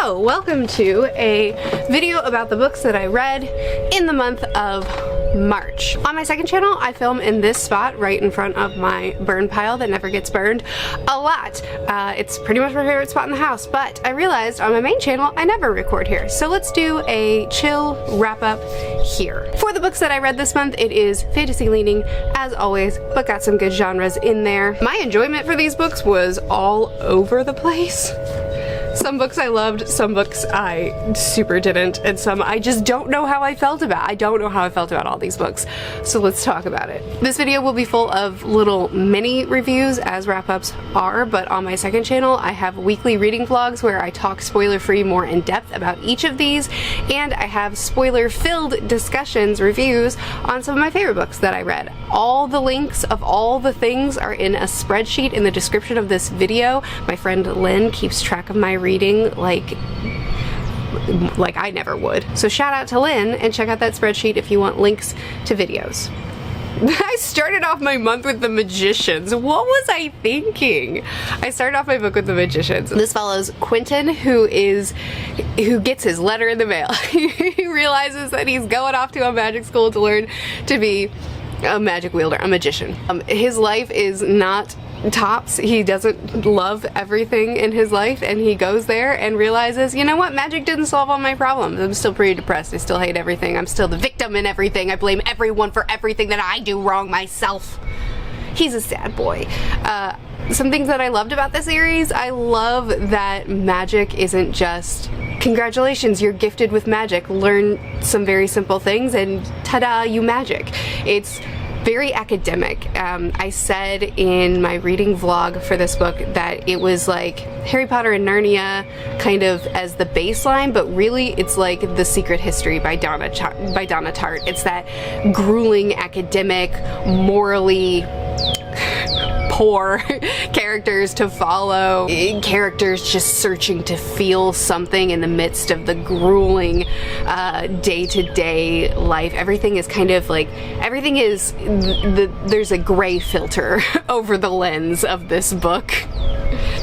Hello, welcome to a video about the books that I read in the month of March. On my second channel, I film in this spot right in front of my burn pile that never gets burned a lot. It's pretty much my favorite spot in the house, but I realized on my main channel I never record here. So let's do a chill wrap up here. For the books that I read this month, it is fantasy leaning as always, but got some good genres in there. My enjoyment for these books was all over the place. Some books I loved, some books I super didn't, and some I just don't know how I felt about. I don't know how I felt about all these books, so let's talk about it. This video will be full of little mini reviews, as wrap-ups are, but on my second channel I have weekly reading vlogs where I talk spoiler-free more in depth about each of these, and I have spoiler-filled discussions, reviews, on some of my favorite books that I read. All the links of all the things are in a spreadsheet in the description of this video. My friend Lynn keeps track of my reading like I never would. So shout out to Lynn and check out that spreadsheet if you want links to videos. I started off my month with The Magicians. What was I thinking? I started off my book with The Magicians. This follows Quentin, who gets his letter in the mail. He realizes that he's going off to a magic school to learn to be a magic wielder, a magician. His life is not tops. He doesn't love everything in his life, and he goes there and realizes, you know what, magic didn't solve all my problems. I'm still pretty depressed. I still hate everything. I'm still the victim in everything. I blame everyone for everything that I do wrong myself. He's a sad boy. Some things that I loved about the series, I love that magic isn't just, congratulations, you're gifted with magic. Learn some very simple things and ta-da, you magic. It's very academic. I said in my reading vlog for this book that it was like Harry Potter and Narnia kind of as the baseline, but really it's like The Secret History by Donna Tartt. It's that grueling, academic, morally poor characters to follow, characters just searching to feel something in the midst of the grueling day-to-day life. Everything is kind of like, everything is, there's a gray filter over the lens of this book.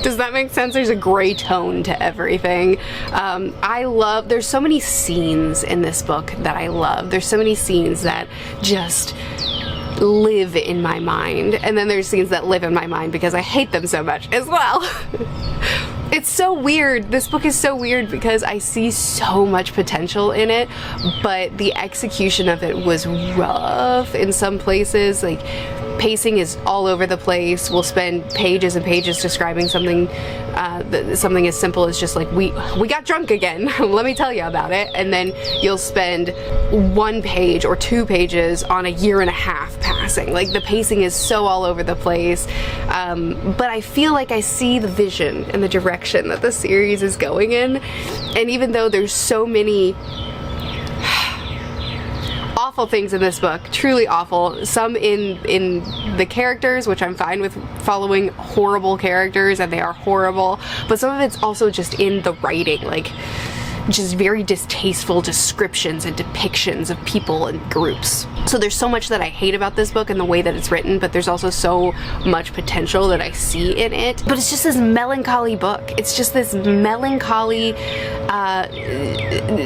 Does that make sense? There's a gray tone to everything. There's so many scenes in this book that I love. There's so many scenes that just live in my mind, and then there's scenes that live in my mind because I hate them so much as well. It's so weird. This book is so weird because I see so much potential in it, but the execution of it was rough in some places. Like, pacing is all over the place. We'll spend pages and pages describing something something as simple as just like, we got drunk again. Let me tell you about it. And then you'll spend 1 page or 2 pages on a year and a half passing. Like, the pacing is so all over the place. But I feel like I see the vision and the direction that the series is going in. And even though there's so many awful things in this book, truly awful, some in the characters, which I'm fine with following horrible characters, and they are horrible, but some of it's also just in the writing, like just very distasteful descriptions and depictions of people and groups. So there's so much that I hate about this book and the way that it's written, but there's also so much potential that I see in it. But it's just this melancholy book. It's just this melancholy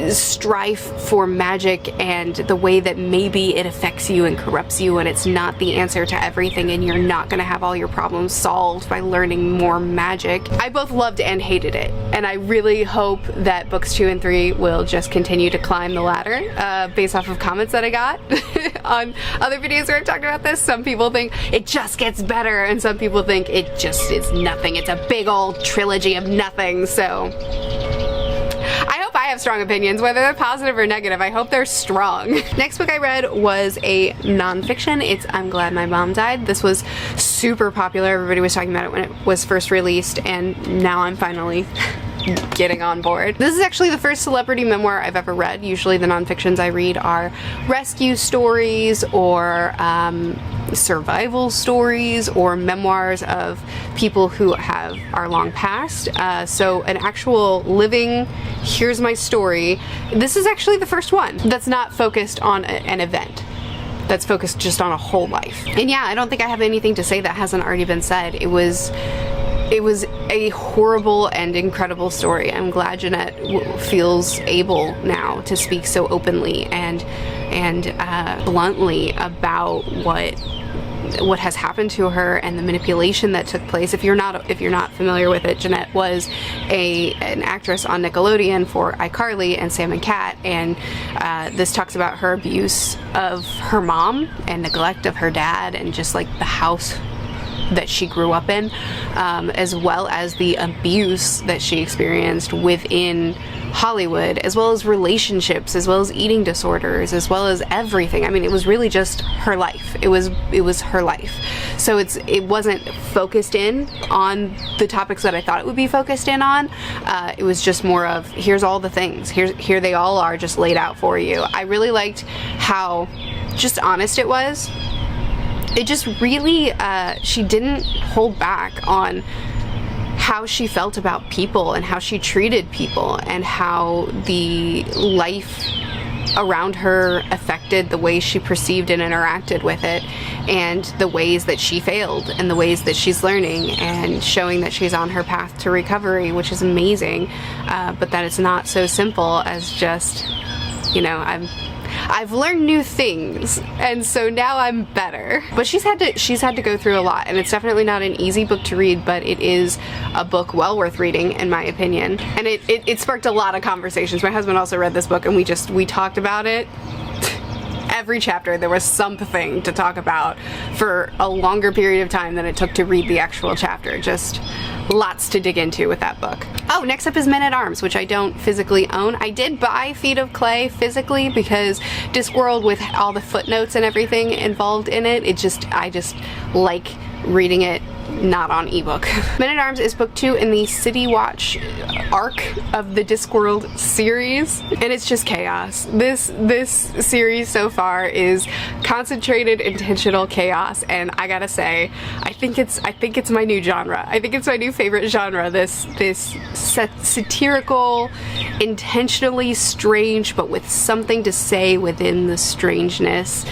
strife for magic and the way that maybe it affects you and corrupts you, and it's not the answer to everything, and you're not gonna have all your problems solved by learning more magic. I both loved and hated it, and I really hope that books 2 and 3 will just continue to climb the ladder based off of comments that I got on other videos where I've talked about this. Some people think it just gets better, and some people think it just is nothing. It's a big old trilogy of nothing. So I hope I have strong opinions, whether they're positive or negative. I hope they're strong. Next book I read was a nonfiction. It's I'm Glad My Mom Died. This was super popular. Everybody was talking about it when it was first released, and now I'm finally getting on board. This is actually the first celebrity memoir I've ever read. Usually the nonfictions I read are rescue stories or survival stories or memoirs of people who are long past. So an actual living, here's my story. This is actually the first one that's not focused on an event. That's focused just on a whole life. And yeah, I don't think I have anything to say that hasn't already been said. It was it was a horrible and incredible story. I'm glad Jeanette feels able now to speak so openly and bluntly about what has happened to her and the manipulation that took place. If you're not familiar with it, Jeanette was an actress on Nickelodeon for iCarly and Sam and Cat, and this talks about her abuse of her mom and neglect of her dad and just like the house that she grew up in, as well as the abuse that she experienced within Hollywood, as well as relationships, as well as eating disorders, as well as everything. I mean, it was really just her life. It was her life. So it wasn't focused in on the topics that I thought it would be focused in on. It was just more of, here's all the things. Here they all are, just laid out for you. I really liked how just honest it was. It just really, she didn't hold back on how she felt about people and how she treated people and how the life around her affected the way she perceived and interacted with it, and the ways that she failed and the ways that she's learning and showing that she's on her path to recovery, which is amazing, but that it's not so simple as just, you know, I've learned new things and so now I'm better. But she's had to go through a lot, and it's definitely not an easy book to read, but it is a book well worth reading in my opinion. And it sparked a lot of conversations. My husband also read this book and we talked about it. Every chapter there was something to talk about for a longer period of time than it took to read the actual chapter. Just lots to dig into with that book. Oh, next up is Men at Arms, which I don't physically own. I did buy Feet of Clay physically because Discworld, with all the footnotes and everything involved in it, I just like reading it not on ebook. Men at Arms is book 2 in the City Watch arc of the Discworld series, and it's just chaos. This series so far is concentrated, intentional chaos, and I gotta say, I think it's my new genre. I think it's my new favorite genre. This satirical, intentionally strange, but with something to say within the strangeness.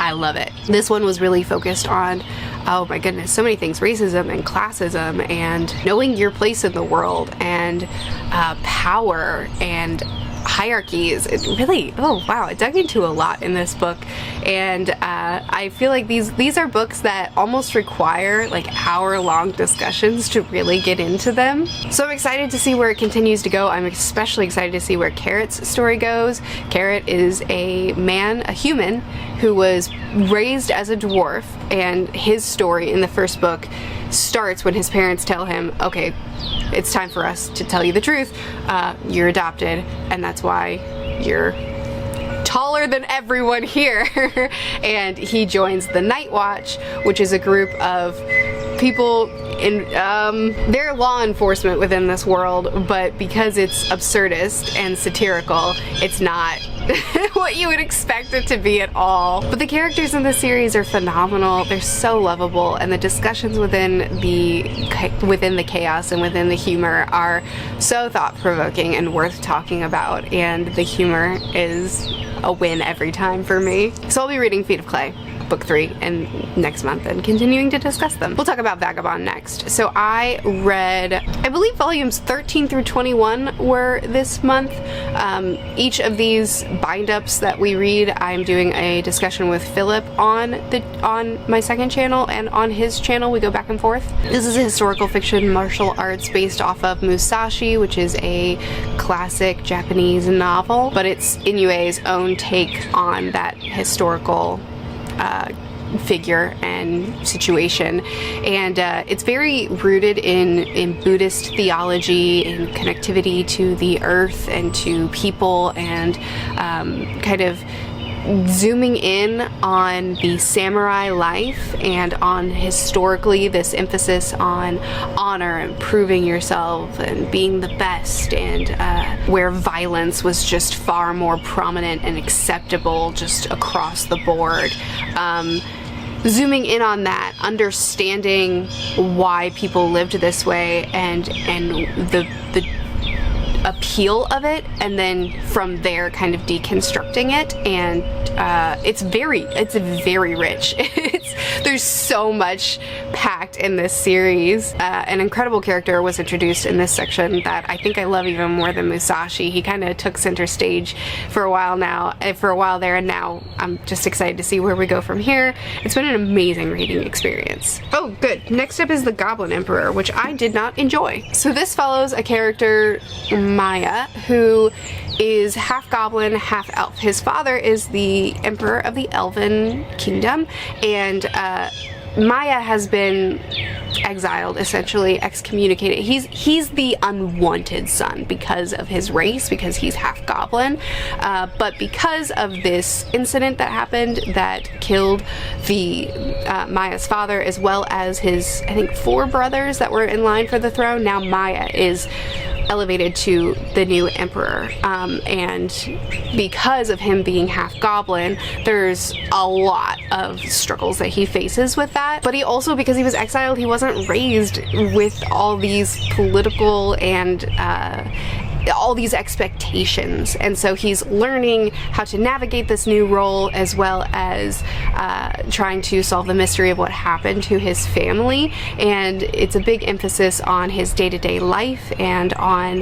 I love it. This one was really focused on, oh my goodness, so many things. Racism and classism and knowing your place in the world and power and hierarchies. It really, oh wow, it dug into a lot in this book, and I feel like these are books that almost require like hour-long discussions to really get into them. So I'm excited to see where it continues to go. I'm especially excited to see where Carrot's story goes. Carrot is a human who was raised as a dwarf, and his story in the first book starts when his parents tell him, okay, it's time for us to tell you the truth. You're adopted, and that's why you're taller than everyone here. And he joins the Night Watch, which is a group of people in they're law enforcement within this world, but because it's absurdist and satirical, it's not what you would expect it to be at all. But the characters in the series are phenomenal. They're so lovable, and the discussions within the chaos and within the humor are so thought-provoking and worth talking about, and the humor is a win every time for me. So I'll be reading Feet of Clay, book 3, and next month, and continuing to discuss them. We'll talk about Vagabond next. So I read, I believe volumes 13 through 21 were this month. Each of these bind-ups that we read, I'm doing a discussion with Philip on my second channel, and on his channel we go back and forth. This is a historical fiction martial arts based off of Musashi, which is a classic Japanese novel, but it's Inoue's own take on that historical figure and situation, and it's very rooted in Buddhist theology and connectivity to the earth and to people, and kind of zooming in on the samurai life and on historically this emphasis on honor and proving yourself and being the best, and where violence was just far more prominent and acceptable just across the board. Zooming in on that, understanding why people lived this way, and the appeal of it, and then from there kind of deconstructing it. And it's very rich. There's so much packed in this series. An incredible character was introduced in this section that I think I love even more than Musashi. He kind of took center stage for a while there, and now I'm just excited to see where we go from here. It's been an amazing reading experience. Oh, good. Next up is the Goblin Emperor, which I did not enjoy. So this follows a character, Maya, who is half goblin, half elf. His father is the emperor of the Elven Kingdom, and Maya has been exiled, essentially excommunicated. He's the unwanted son because of his race, because he's half goblin, but because of this incident that happened that killed Maya's father, as well as his, I think, 4 brothers that were in line for the throne. Now Maya is elevated to the new emperor, and because of him being half goblin, there's a lot of struggles that he faces with that. But he also, because he was exiled, he wasn't raised with all these political and all these expectations, and so he's learning how to navigate this new role, as well as trying to solve the mystery of what happened to his family. And it's a big emphasis on his day-to-day life and on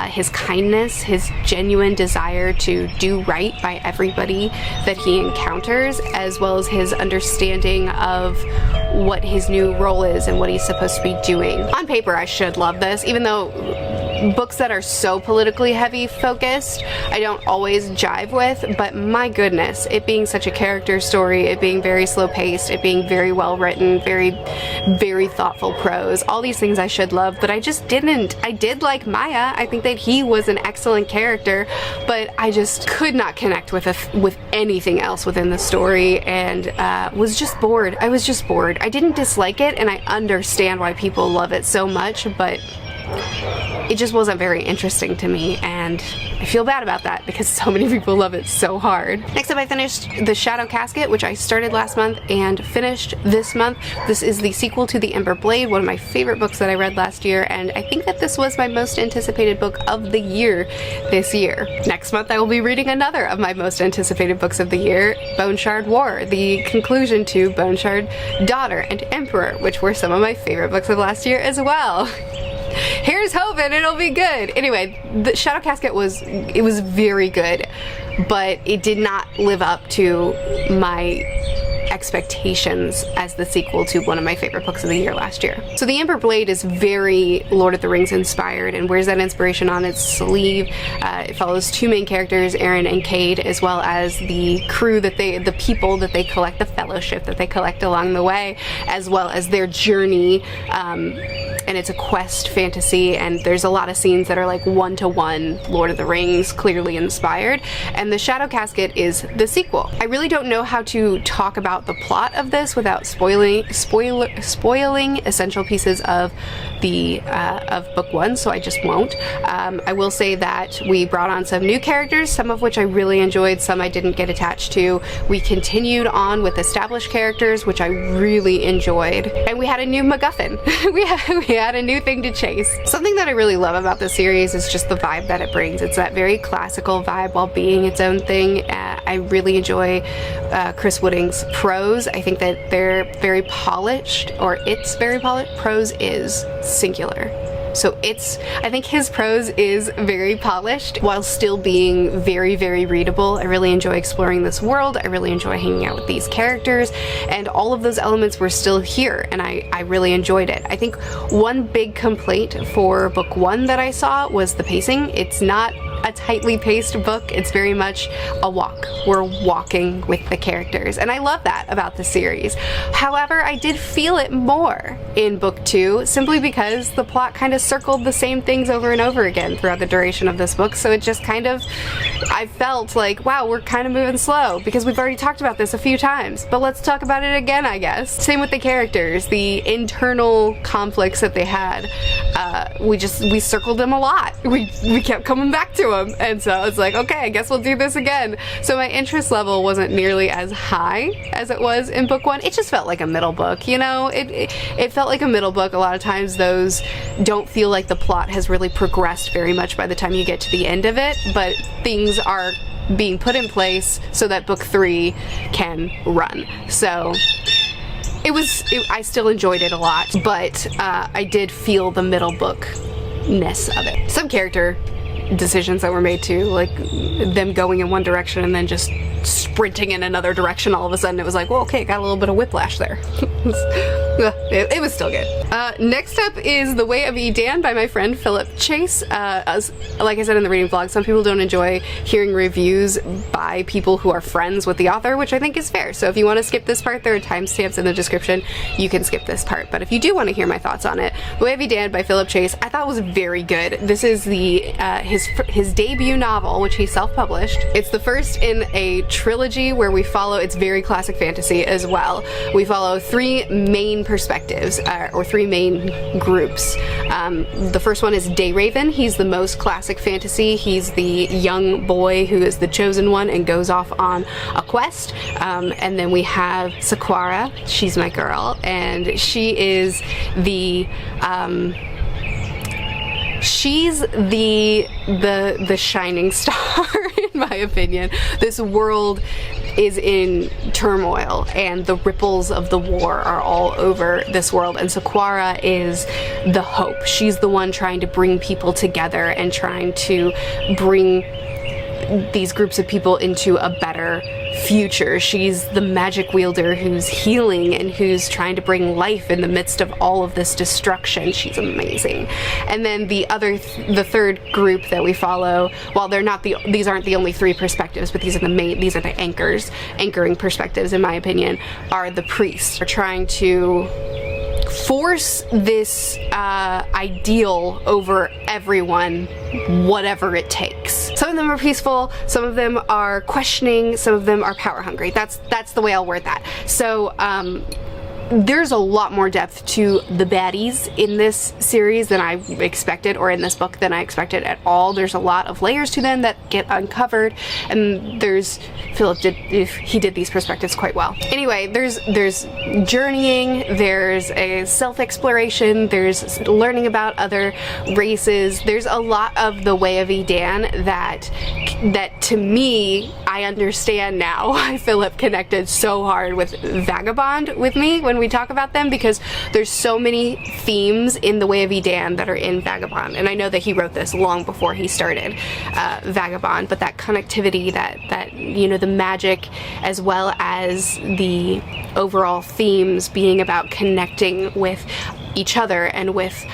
his kindness, his genuine desire to do right by everybody that he encounters, as well as his understanding of what his new role is and what he's supposed to be doing. On paper, I should love this, even though books that are so politically heavy focused I don't always jive with, but my goodness, it being such a character story, it being very slow paced, it being very well written, very thoughtful prose, all these things I should love, but I just didn't. I did like Maya. I think that he was an excellent character, but I just could not connect with anything else within the story, and was just bored. I was just bored. I didn't dislike it, and I understand why people love it so much, but it just wasn't very interesting to me, and I feel bad about that because so many people love it so hard. Next up, I finished the Shadow Casket, which I started last month and finished this month. This is the sequel to The Ember Blade, one of my favorite books that I read last year, and I think that this was my most anticipated book of the year this year. Next month, I will be reading another of my most anticipated books of the year, Bone Shard War, the conclusion to Bone Shard Daughter and Emperor, which were some of my favorite books of last year as well. Here's hoping it'll be good. Anyway, the Shadow Casket was very good, but it did not live up to my expectations as the sequel to one of my favorite books of the year last year. So The Ember Blade is very Lord of the Rings inspired and wears that inspiration on its sleeve. It follows 2 main characters, Aaron and Cade, as well as the crew the people that they collect, the fellowship that they collect along the way, as well as their journey. And it's a quest fantasy, and there's a lot of scenes that are like one-to-one Lord of the Rings, clearly inspired, and the Shadow Casket is the sequel. I really don't know how to talk about the plot of this without spoiling essential pieces of of book 1, so I just won't. I will say that we brought on some new characters, some of which I really enjoyed, some I didn't get attached to. We continued on with established characters, which I really enjoyed, and we had a new MacGuffin. we had a new thing to chase. Something that I really love about this series is just the vibe that it brings. It's that very classical vibe while being its own thing. I really enjoy Chris Wooding's prose. I think that they're very polished, or it's very polished. Prose is singular. So I think his prose is very polished while still being very, very readable. I really enjoy exploring this world. I really enjoy hanging out with these characters, and all of those elements were still here, and I really enjoyed it. I think one big complaint for book 1 that I saw was the pacing. It's not a tightly paced book. It's very much a walk. We're walking with the characters, and I love that about the series. However, I did feel it more in book 2, simply because the plot kind of circled the same things over and over again throughout the duration of this book, so it just kind of, I felt like, wow, we're kind of moving slow because we've already talked about this a few times, but let's talk about it again, I guess. Same with the characters, the internal conflicts that they had. We circled them a lot. We kept coming back to them. And so I was like, okay, I guess we'll do this again. So my interest level wasn't nearly as high as it was in book 1. It just felt like a middle book, you know? It felt like a middle book. A lot of times those don't feel like the plot has really progressed very much by the time you get to the end of it, but things are being put in place so that book 3 can run. So I still enjoyed it a lot, but I did feel the middle book-ness of it. Some character decisions that were made too, like them going in one direction and then just sprinting in another direction all of a sudden. It was like, well, okay, got a little bit of whiplash there. It was still good. Next up is The Way of Edan by my friend Philip Chase. Like I said in the reading vlog, some people don't enjoy hearing reviews by people who are friends with the author, which I think is fair. So if you want to skip this part, there are timestamps in the description. You can skip this part. But if you do want to hear my thoughts on it, The Way of Edan by Philip Chase, I thought was very good. This is his debut novel, which he self-published. It's the first in a trilogy where we follow, it's very classic fantasy as well. We follow 3 main perspectives, or 3 main groups. The first one is Dayraven. He's the most classic fantasy. He's the young boy who is the chosen one and goes off on a quest. And then we have Sequara. She's my girl, and she is the she's the shining star in my opinion. This world is in turmoil and the ripples of the war are all over this world, and Sequara is the hope. She's the one trying to bring people together and trying to bring these groups of people into a better future. She's the magic wielder who's healing and who's trying to bring life in the midst of all of this destruction. She's amazing. And then the third group that we follow, while these aren't the only 3 perspectives, but these are the anchoring perspectives in my opinion, are the priests. They're trying to force this ideal over everyone, whatever it takes. Some of them are peaceful, some of them are questioning, some of them are power hungry. That's the way I'll word that. So there's a lot more depth to the baddies in this series than I expected, or in this book than I expected at all. There's a lot of layers to them that get uncovered, and Philip did these perspectives quite well. Anyway, there's journeying, there's a self-exploration, there's learning about other races. There's a lot of the Way of Edan that to me, I understand now why Philip connected so hard with Vagabond with me when we talk about them, because there's so many themes in The Way of Edan that are in Vagabond, and I know that he wrote this long before he started Vagabond, but that connectivity, that you know, the magic as well as the overall themes being about connecting with each other and with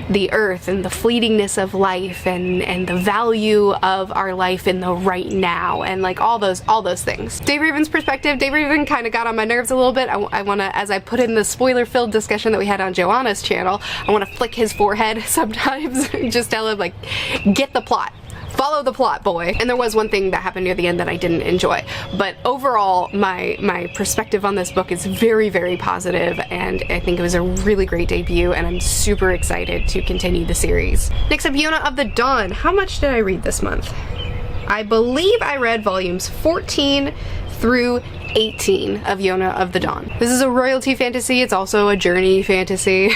the earth and the fleetingness of life and the value of our life in the right now, and like all those things. Dayraven's perspective, Dayraven kind of got on my nerves a little bit. I want to, as I put in the spoiler-filled discussion that we had on Joanna's channel, I want to flick his forehead sometimes and just tell him, like, get the plot. Follow the plot, boy. And there was one thing that happened near the end that I didn't enjoy. But overall, my perspective on this book is very, very positive, and I think it was a really great debut, and I'm super excited to continue the series. Next up, Yona of the Dawn. How much did I read this month? I believe I read volumes 14 through 18 of Yona of the Dawn. This is a royalty fantasy. It's also a journey fantasy,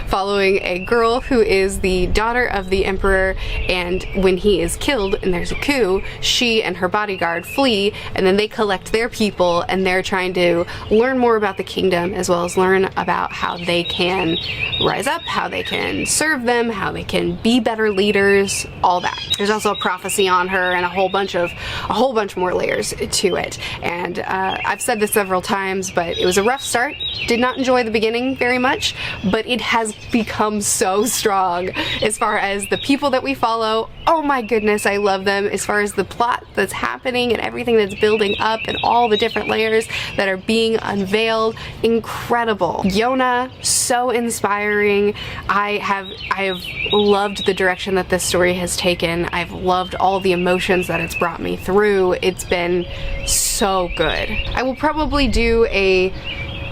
following a girl who is the daughter of the Emperor, and when he is killed and there's a coup, she and her bodyguard flee, and then they collect their people, and they're trying to learn more about the kingdom, as well as learn about how they can rise up, how they can serve them, how they can be better leaders, all that. There's also a prophecy on her and a whole bunch more layers to it. And I've said this several times, but it was a rough start. Did not enjoy the beginning very much, but it has become so strong as far as the people that we follow. Oh my goodness, I love them. As far as the plot that's happening and everything that's building up and all the different layers that are being unveiled, incredible. Yona, so inspiring. I have loved the direction that this story has taken. I've loved all the emotions that it's brought me through. It's been so good. I will probably do a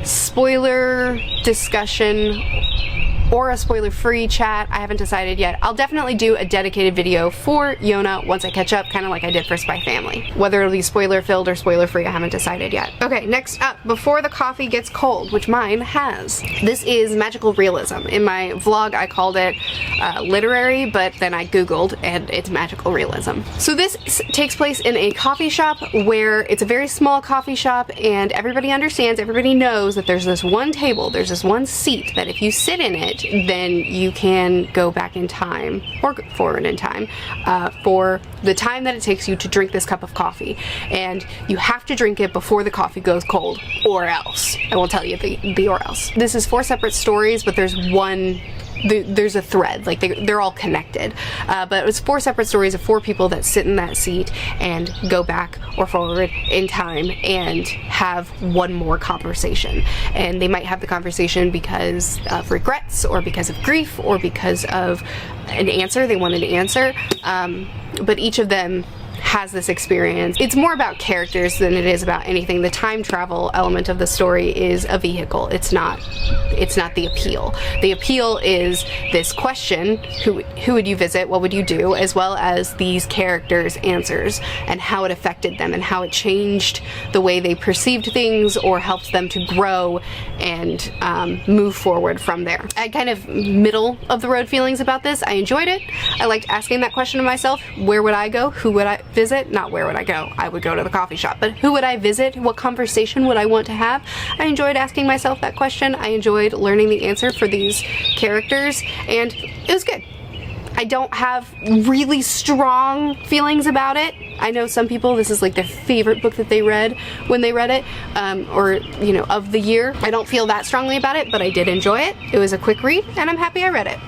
spoiler discussion or a spoiler-free chat. I haven't decided yet. I'll definitely do a dedicated video for Yona once I catch up, kind of like I did for Spy Family. Whether it'll be spoiler-filled or spoiler-free, I haven't decided yet. Okay, next up, Before the Coffee Gets Cold, which mine has. This is magical realism. In my vlog, I called it literary, but then I googled and it's magical realism. So this takes place in a coffee shop where it's a very small coffee shop, and everybody understands, everybody knows that there's this one table, there's this one seat that if you sit in it, then you can go back in time, or forward in time, for the time that it takes you to drink this cup of coffee. And you have to drink it before the coffee goes cold, or else. I won't tell you the or else. This is 4 separate stories, but there's one, there's a thread, like they're all connected. But it's 4 separate stories of 4 people that sit in that seat and go back or forward in time and have one more conversation. And they might have the conversation because of regrets, or because of grief, or because of an answer they wanted to answer. But each of them has this experience. It's more about characters than it is about anything. The time travel element of the story is a vehicle. It's not the appeal. The appeal is this question, who would you visit, what would you do, as well as these characters' answers and how it affected them and how it changed the way they perceived things or helped them to grow and move forward from there. I had kind of middle of the road feelings about this. I enjoyed it. I liked asking that question to myself. Where would I go? Who would I visit? Not where would I go. I would go to the coffee shop. But who would I visit? What conversation would I want to have? I enjoyed asking myself that question. I enjoyed learning the answer for these characters, and it was good. I don't have really strong feelings about it. I know some people, this is like their favorite book that they read when they read it, or, you know, of the year. I don't feel that strongly about it, but I did enjoy it. It was a quick read, and I'm happy I read it.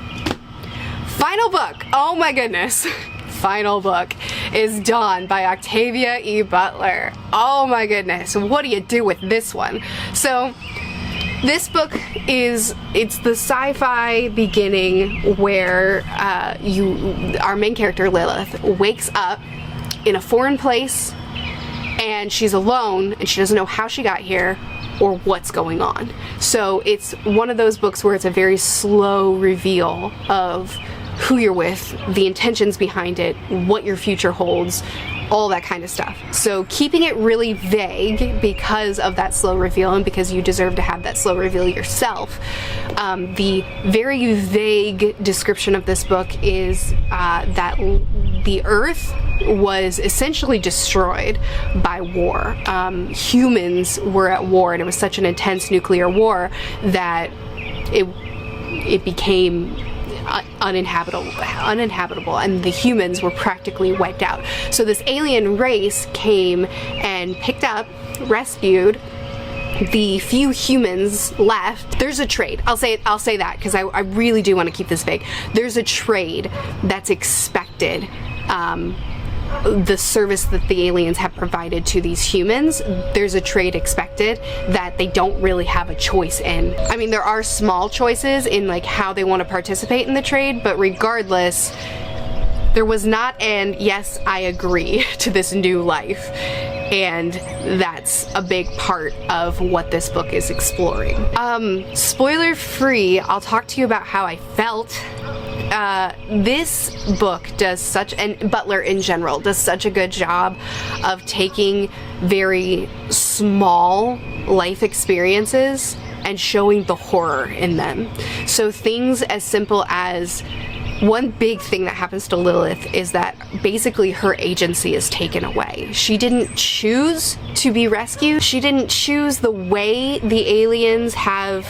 Final book. Oh my goodness. Final book is Dawn by Octavia E. Butler. Oh my goodness, what do you do with this one? So this book it's the sci-fi beginning where our main character Lilith wakes up in a foreign place, and she's alone and she doesn't know how she got here or what's going on. So it's one of those books where it's a very slow reveal of who you're with, the intentions behind it, what your future holds, all that kind of stuff. So keeping it really vague because of that slow reveal, and because you deserve to have that slow reveal yourself. The very vague description of this book is that the Earth was essentially destroyed by war. Humans were at war, and it was such an intense nuclear war that it became uninhabitable, and the humans were practically wiped out. So this alien race came and picked up, rescued the few humans left. There's a trade. I'll say that because I really do want to keep this vague. There's a trade that's expected. The service that the aliens have provided to these humans, there's a trade expected that they don't really have a choice in. I mean, there are small choices in like how they want to participate in the trade, but regardless, there was not an yes, I agree to this new life. And that's a big part of what this book is exploring. Spoiler free, I'll talk to you about how I felt. This book does such, and Butler in general does such a good job of taking very small life experiences and showing the horror in them. So things as simple as, one big thing that happens to Lilith is that basically her agency is taken away. She didn't choose to be rescued. She didn't choose the way the aliens have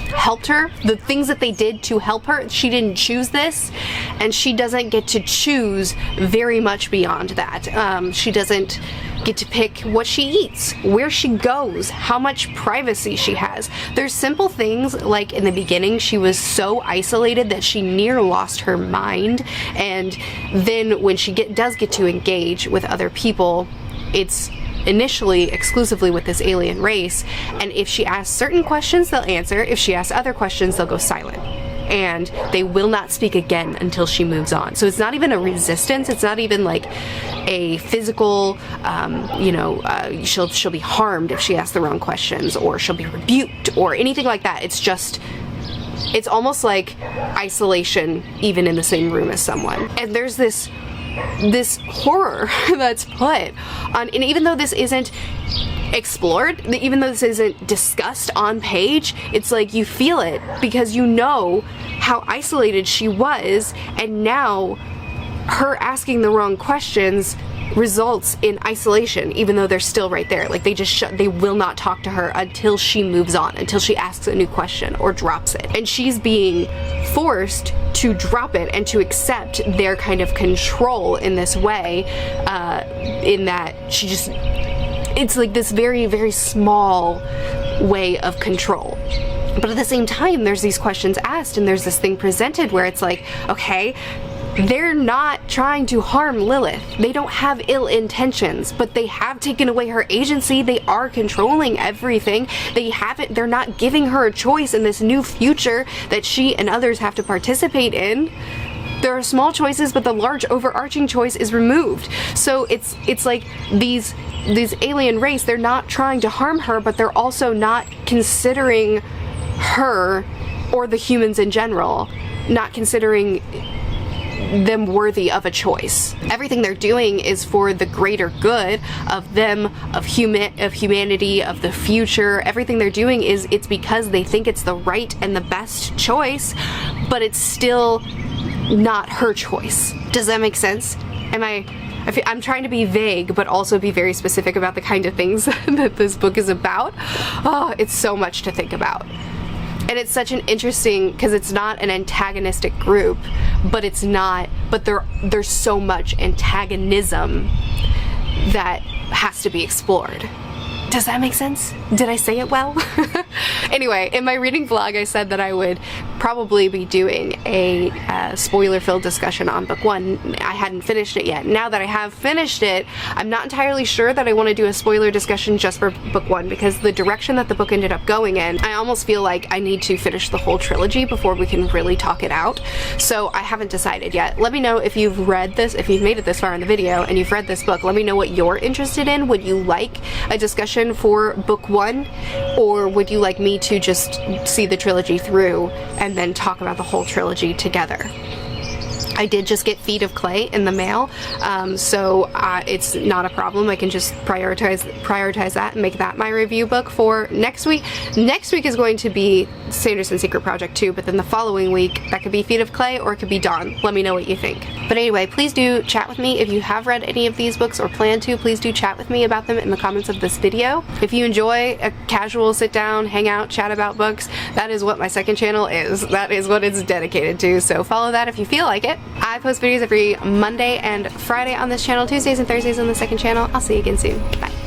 helped her. The things that they did to help her, she didn't choose this, and she doesn't get to choose very much beyond that. She doesn't get to pick what she eats, where she goes, how much privacy she has. There's simple things like in the beginning she was so isolated that she near lost her mind, and then when she does get to engage with other people, it's initially exclusively with this alien race, and if she asks certain questions they'll answer, if she asks other questions they'll go silent, and they will not speak again until she moves on. So it's not even a resistance, it's not even like a physical, she'll be harmed if she asks the wrong questions, or she'll be rebuked, or anything like that. It's just It's almost like isolation even in the same room as someone. And there's this horror that's put on, and even though this isn't explored, even though this isn't discussed on page, it's like you feel it because you know how isolated she was, and now her asking the wrong questions results in isolation, even though they're still right there. Like, they will not talk to her until she moves on, until she asks a new question or drops it. And she's being forced to drop it and to accept their kind of control in this way, in that it's like this very, very small way of control. But at the same time, there's these questions asked and there's this thing presented where it's like, okay, they're not trying to harm Lilith. They don't have ill intentions, but they have taken away her agency. They are controlling everything. They're not giving her a choice in this new future that she and others have to participate in. There are small choices, but the large overarching choice is removed. So it's like these alien race, they're not trying to harm her, but they're also not considering her or the humans in general, not considering them worthy of a choice. Everything they're doing is for the greater good of them, of humanity, of the future. Everything they're doing it's because they think it's the right and the best choice, but it's still not her choice. Does that make sense? I'm trying to be vague, but also be very specific about the kind of things that this book is about. Oh, it's so much to think about. And it's such an interesting, because it's not an antagonistic group, but there's so much antagonism that has to be explored. Does that make sense? Did I say it well? Anyway, in my reading vlog, I said that I would probably be doing a spoiler-filled discussion on book 1. I hadn't finished it yet. Now that I have finished it, I'm not entirely sure that I want to do a spoiler discussion just for book 1, because the direction that the book ended up going in, I almost feel like I need to finish the whole trilogy before we can really talk it out. So I haven't decided yet. Let me know if you've read this, if you've made it this far in the video and you've read this book. Let me know what you're interested in. Would you like a discussion for book 1, or would you like me to just see the trilogy through and then talk about the whole trilogy together? I did just get Feet of Clay in the mail, so it's not a problem. I can just prioritize that and make that my review book for next week. Next week is going to be Sanderson Secret Project 2, but then the following week, that could be Feet of Clay or it could be Dawn. Let me know what you think. But anyway, please do chat with me. If you have read any of these books or plan to, please do chat with me about them in the comments of this video. If you enjoy a casual sit down, hang out, chat about books, that is what my second channel is. That is what it's dedicated to, so follow that if you feel like it. I post videos every Monday and Friday on this channel, Tuesdays and Thursdays on the second channel. I'll see you again soon. Bye.